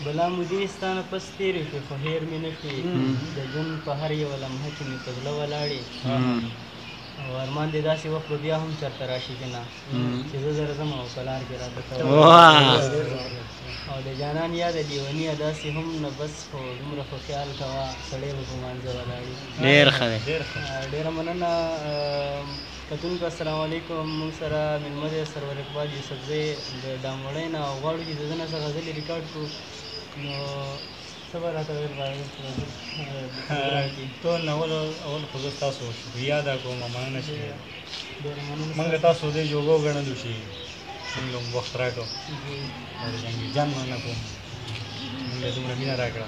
بلا مودې ستا نه پس تېرې شوې خو هېر مې نه شوې د ژوند په هر یوه لمحه کې مې په زړه ولاړې او ارمان دې داسې وخت به بیا هم چېرته راشي که نه چې زه درځم او په لار کې راته او د جانان یاده لیونیه داسې هم نه بس خو دومره خو خیال کوه سړی به په مانځه ولاړې ډېر ښه دی ډېره مننه کتونکو السلام علیکم موږ سره مېلمه دی سرور اقبال یوسفزی د ډاموړی نه او غواړو چې د ده نه څه غزلې ریکارډ کړو نو څه به راته ویل ټول نه اول خو زه ستاسو شکریا ادا کوم مننه چې موږ تاسو دې جوګو ګڼلو چې موږ له وخت راکړو جهانګیر جان مننه کوم موږ له دومره مینه راکړه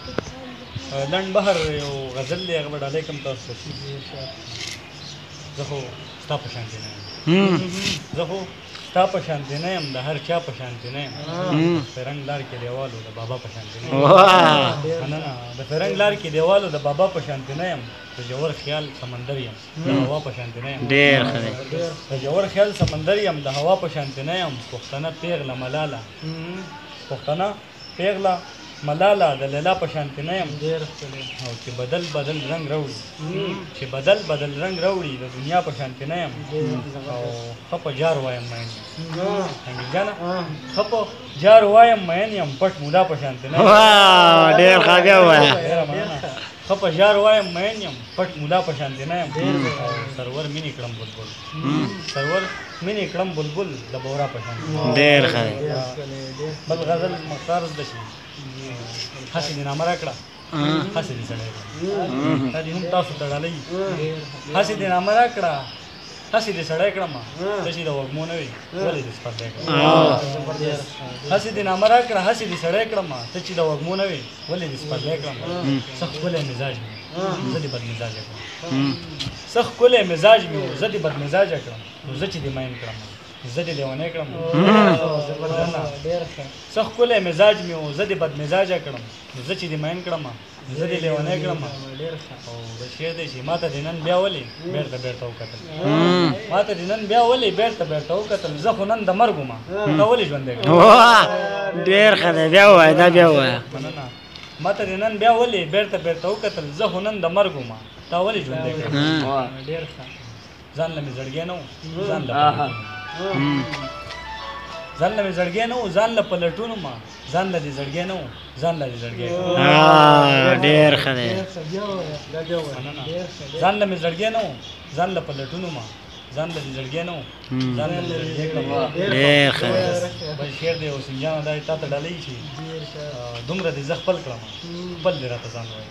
لنډ بهر یو غزل دی هغه به ډالۍ کړم تاسو ته زه خو ستا په شانتې نه یم زه خو ستا په شانتې نه یم د هر چا په شانتې نه یم فرنګ لار کې دیوالو د بابا په شانتې نه یم مننه د فرنګ لار کې دیوالو د بابا په شانتې نه یم د ژور خیال سمندر یم د هوا په شانتې نه یم ډېر ښه دی د ژور خیال سمندر یم د هوا په شانتې نه یم پښتنه پیغله ملاله پښتنه پیغله ملاله د لیلا په شانتې نه یم او چې بدل بدل رنګ راوړي چې بدل بدل رنګ راوړي د دنیا په شانتې نه یم او ښه په جار وایم مین یم جانه ښه په جار وایم مین یم پټ مولا په شانتې نه یم ډېر ښه بیا ووایه ښه په جار وایم مین یم پټ مولا په شانتې نه یم او سرور مینې کړم بلبل سرور مینې کړم بلبل د بورا په شانتې ډېر ښه دی بل غزل مختار زده شي هسې دې نامه راکړه هسې دې سړی کړه دا دې هم تاسو ته ډالۍ هسې دې نامه راکړه هسې دې سړی کړم ته چې د وږمو نه وي ولې دې سپرلی کړم هسې دې نامه راکړه هسې دې سړی کړم ته چې د وږمو نه وي ولې دې سپرلی کړم څه ښکلی مزاج مې زه دې بدمزاجه کړم څه ښکلی مزاج مې و زه دې بدمزاجه کړم نو زه چې دې مین کړم زه دې لیونی کړم څه ښکلی مزاج مې و زه دې بدمزاجه کړم نو زه چې دې مین کړم زه دې لیونی کړم او د شعر دی چې ما ته دې نن بیا ولې بېرته بېرته وکتل ما ته دې نن بیا ولې بېرته بېرته وکتل زه خو نن د مرګ وم ته ولې ژوندی کړم ډېر ښه دی بیا ووایه دا بیا ووایه مننه ما ته دې نن بیا ولې بېرته بېرته وکتل زه خو نن د مرګ وم تا ولې ژوندی کړم ځان له مې زړګی نه و ځان له ځان له مې زړګی نه و ځان له پلټونو ما ځان له دې زړګی نه و ځان له دې زړګی ډېر ښه دی ځان له مې زړګی نه و ځان له پلټونو ما ځان له دې زړګی نه و ځان له دې زړګی کړم ډېر ښه دی بل شعر دی حسین جانه دا تا ته ډالۍ شي دومره دې زه خپل کړم خپل دې راته ځان وایي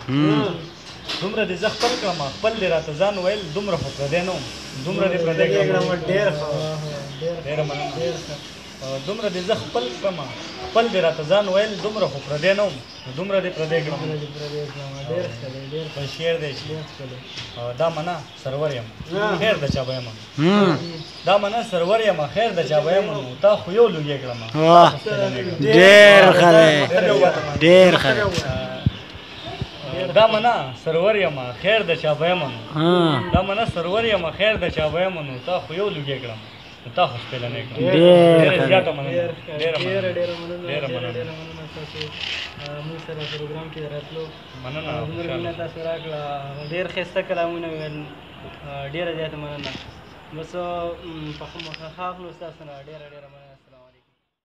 دومره دې زه خپل کړم خپل دې راته ځان ویل دومره خو پردی نه وم دومره دې پردی کړم ډېره مننه دومره دې زه خپل کړم خپل دې راته ځان ویل دومره خو پردی نه وم دومره دې پردی کړم بل شعر دی چې دا منه سرور یم خیر د چا به یم دا منه سرور یم خیر د چا به یم تا خو یو لوګی کړم ډېر ښه دی ډېر ښه دی دا منه سرور یم خیر د چا به یم دا منه سرور یم خیر د چا به یم تا خو یو لوګی کړم تا خو سپېلنی کړم ډېره زیاته مننه ډېره مننه تاسو موږ سره پروګرام کې راتلو مننه مینه تاسو راکړه ډېر ښایسته کلامونه ویل ډېره زیاته مننه بس په ښه اخلو ستاسو نه ډېره مننه